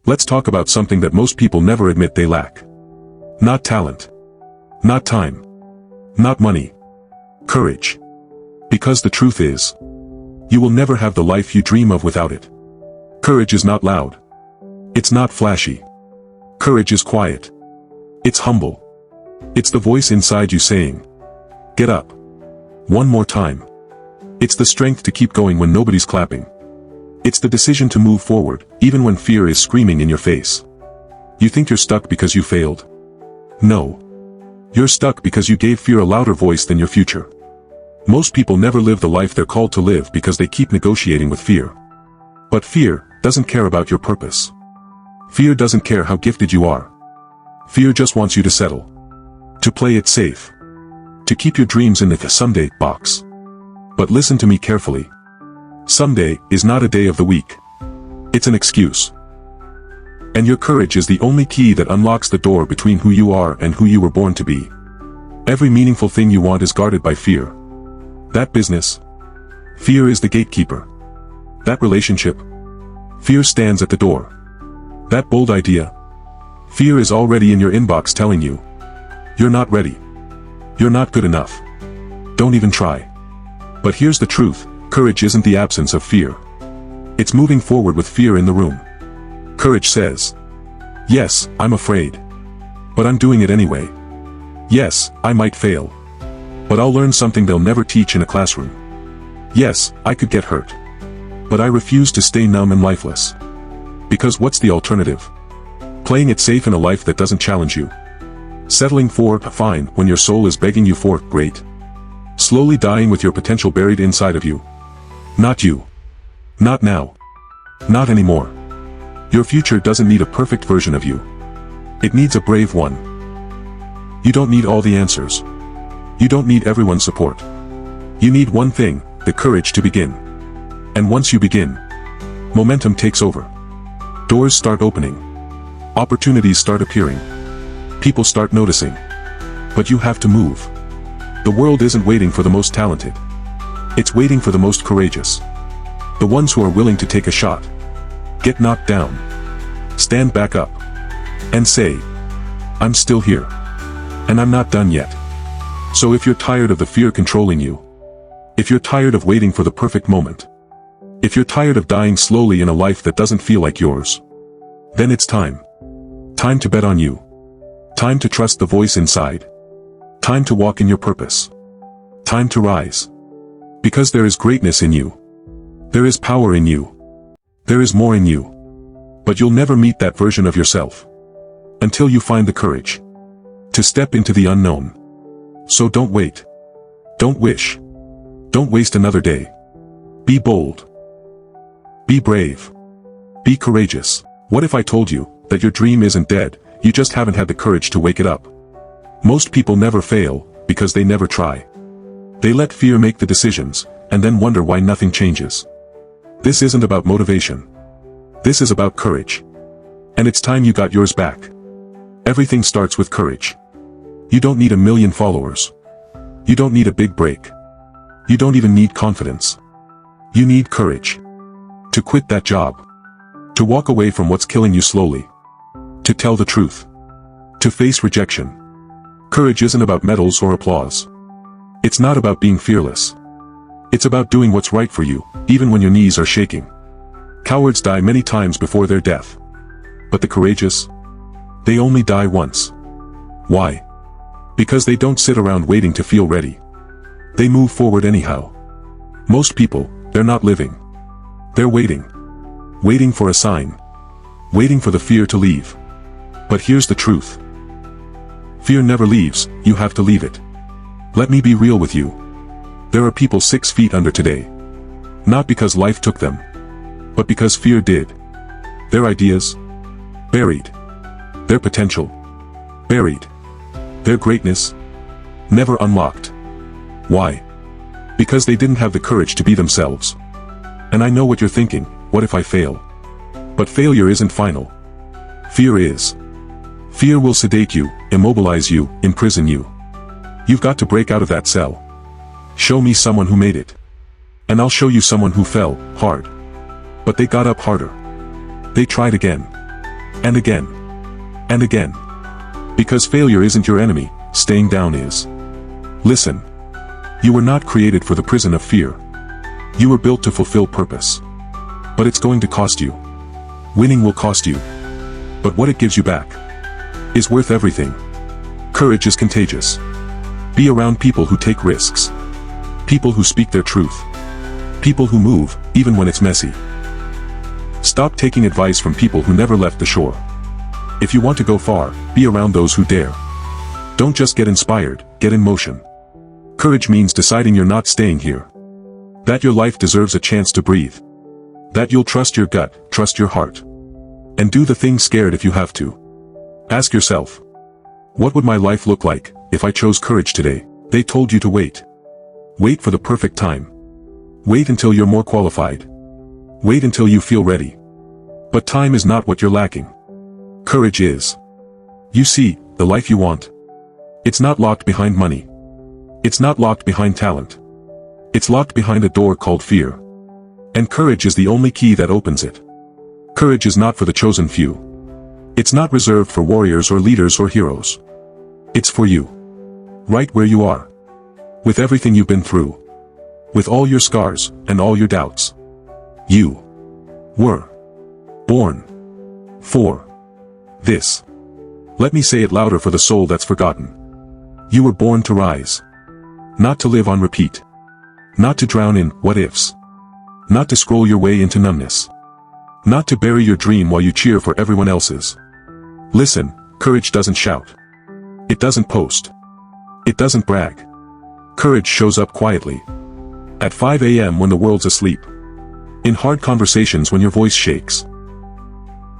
Let's talk about something that most people never admit they lack. Not talent. Not time. Not money. Courage. Because the truth is, you will never have the life you dream of without it. Courage is not loud. It's not flashy. Courage is quiet. It's humble. It's the voice inside you saying, "Get up. One more time." It's the strength to keep going when nobody's clapping. It's the decision to move forward, even when fear is screaming in your face. You think you're stuck because you failed? No. You're stuck because you gave fear a louder voice than your future. Most people never live the life they're called to live because they keep negotiating with fear. But fear doesn't care about your purpose. Fear doesn't care how gifted you are. Fear just wants you to settle. To play it safe. To keep your dreams in the someday box. But listen to me carefully. Someday is not a day of the week. It's an excuse. And your courage is the only key that unlocks the door between who you are and who you were born to be. Every meaningful thing you want is guarded by fear. That business. Fear is the gatekeeper. That relationship. Fear stands at the door. That bold idea. Fear is already in your inbox telling you, "You're not ready. You're not good enough. Don't even try." But here's the truth, courage isn't the absence of fear. It's moving forward with fear in the room. Courage says, "Yes, I'm afraid. But I'm doing it anyway. Yes, I might fail. But I'll learn something they'll never teach in a classroom. Yes, I could get hurt. But I refuse to stay numb and lifeless. Because what's the alternative? Playing it safe in a life that doesn't challenge you. Settling for fine when your soul is begging you for great. Slowly dying with your potential buried inside of you. Not you. Not now. Not anymore. Your future doesn't need a perfect version of you. It needs a brave one. You don't need all the answers. You don't need everyone's support. You need one thing, the courage to begin. And once you begin, momentum takes over. Doors start opening. Opportunities start appearing. People start noticing. But you have to move. The world isn't waiting for the most talented. It's waiting for the most courageous. The ones who are willing to take a shot. Get knocked down. Stand back up. And say, "I'm still here. And I'm not done yet." So if you're tired of the fear controlling you, if you're tired of waiting for the perfect moment, if you're tired of dying slowly in a life that doesn't feel like yours, then it's time. Time to bet on you. Time to trust the voice inside. Time to walk in your purpose. Time to rise. Because there is greatness in you. There is power in you. There is more in you. But you'll never meet that version of yourself until you find the courage to step into the unknown. So don't wait. Don't wish. Don't waste another day. Be bold. Be brave. Be courageous. What if I told you that your dream isn't dead, you just haven't had the courage to wake it up? Most people never fail, because they never try. They let fear make the decisions, and then wonder why nothing changes. This isn't about motivation. This is about courage. And it's time you got yours back. Everything starts with courage. You don't need a million followers. You don't need a big break. You don't even need confidence. You need courage. To quit that job. To walk away from what's killing you slowly. To tell the truth. To face rejection. Courage isn't about medals or applause. It's not about being fearless. It's about doing what's right for you, even when your knees are shaking. Cowards die many times before their death. But the courageous? They only die once. Why? Because they don't sit around waiting to feel ready. They move forward anyhow. Most people, they're not living. They're waiting. Waiting for a sign. Waiting for the fear to leave. But here's the truth. Fear never leaves, you have to leave it. Let me be real with you. There are people 6 feet under today. Not because life took them. But because fear did. Their ideas? Buried. Their potential? Buried. Their greatness? Never unlocked. Why? Because they didn't have the courage to be themselves. And I know what you're thinking, what if I fail? But failure isn't final. Fear is. Fear will sedate you, immobilize you, imprison you. You've got to break out of that cell. Show me someone who made it. And I'll show you someone who fell, hard. But they got up harder. They tried again. And again. And again. Because failure isn't your enemy, staying down is. Listen. You were not created for the prison of fear. You were built to fulfill purpose. But it's going to cost you. Winning will cost you. But what it gives you back is worth everything. Courage is contagious. Be around people who take risks. People who speak their truth. People who move, even when it's messy. Stop taking advice from people who never left the shore. If you want to go far, be around those who dare. Don't just get inspired, get in motion. Courage means deciding you're not staying here. That your life deserves a chance to breathe. That you'll trust your gut, trust your heart. And do the things scared if you have to. Ask yourself, what would my life look like if I chose courage today? They told you to wait. Wait for the perfect time. Wait until you're more qualified. Wait until you feel ready. But time is not what you're lacking. Courage is. You see, the life you want. It's not locked behind money. It's not locked behind talent. It's locked behind a door called fear. And courage is the only key that opens it. Courage is not for the chosen few. It's not reserved for warriors or leaders or heroes. It's for you. Right where you are. With everything you've been through. With all your scars, and all your doubts. You were born for this. Let me say it louder for the soul that's forgotten. You were born to rise. Not to live on repeat. Not to drown in what-ifs. Not to scroll your way into numbness. Not to bury your dream while you cheer for everyone else's. Listen, courage doesn't shout. It doesn't post. It doesn't brag. Courage shows up quietly. At 5 a.m. when the world's asleep. In hard conversations when your voice shakes.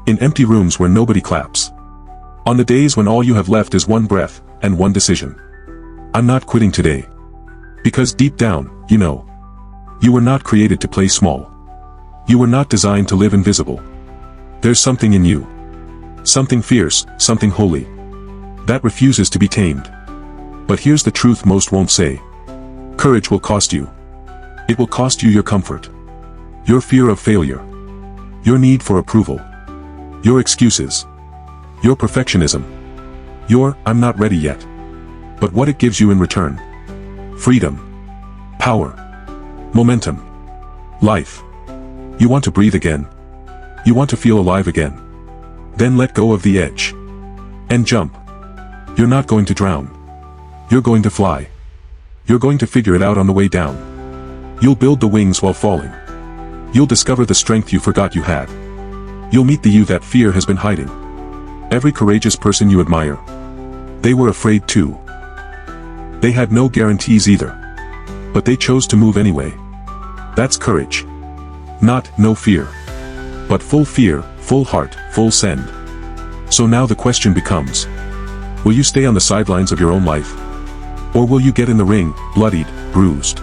In empty rooms where nobody claps. On the days when all you have left is one breath, and one decision. I'm not quitting today. Because deep down, you know. You were not created to play small. You were not designed to live invisible. There's something in you. Something fierce, something holy. That refuses to be tamed. But here's the truth most won't say. Courage will cost you. It will cost you your comfort. Your fear of failure. Your need for approval. Your excuses. Your perfectionism. Your, I'm not ready yet. But what it gives you in return. Freedom. Power. Momentum. Life. You want to breathe again. You want to feel alive again. Then let go of the edge. And jump. You're not going to drown. You're going to fly. You're going to figure it out on the way down. You'll build the wings while falling. You'll discover the strength you forgot you had. You'll meet the you that fear has been hiding. Every courageous person you admire. They were afraid too. They had no guarantees either. But they chose to move anyway. That's courage. Not no fear. But full fear, full heart, full send. So now the question becomes, will you stay on the sidelines of your own life? Or will you get in the ring, bloodied, bruised,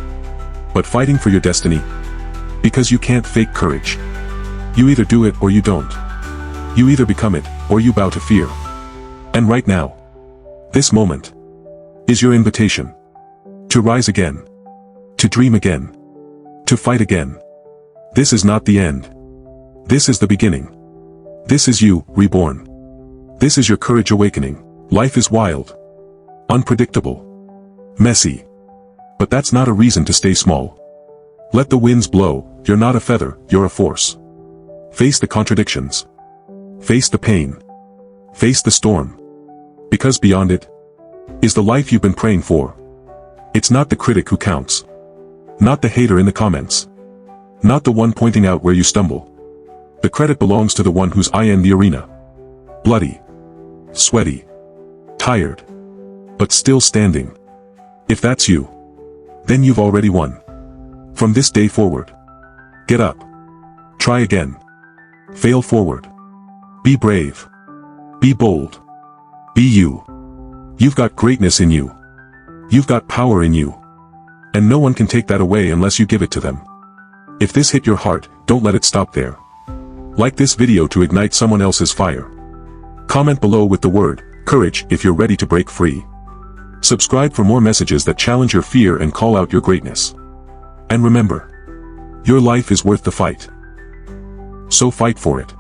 but fighting for your destiny? Because you can't fake courage. You either do it or you don't. You either become it, or you bow to fear. And right now, this moment, is your invitation. To rise again. To dream again. To fight again. This is not the end. This is the beginning. This is you, reborn. This is your courage awakening. Life is wild. Unpredictable. Messy. But that's not a reason to stay small. Let the winds blow, you're not a feather, you're a force. Face the contradictions. Face the pain. Face the storm. Because beyond it, is the life you've been praying for. It's not the critic who counts. Not the hater in the comments. Not the one pointing out where you stumble. The credit belongs to the one who's in the arena. Bloody. Sweaty. Tired. But still standing. If that's you, then you've already won. From this day forward, get up. Try again. Fail forward. Be brave. Be bold. Be you. You've got greatness in you. You've got power in you. And no one can take that away unless you give it to them. If this hit your heart, don't let it stop there. Like this video to ignite someone else's fire. Comment below with the word, courage, if you're ready to break free. Subscribe for more messages that challenge your fear and call out your greatness. And remember, your life is worth the fight. So fight for it.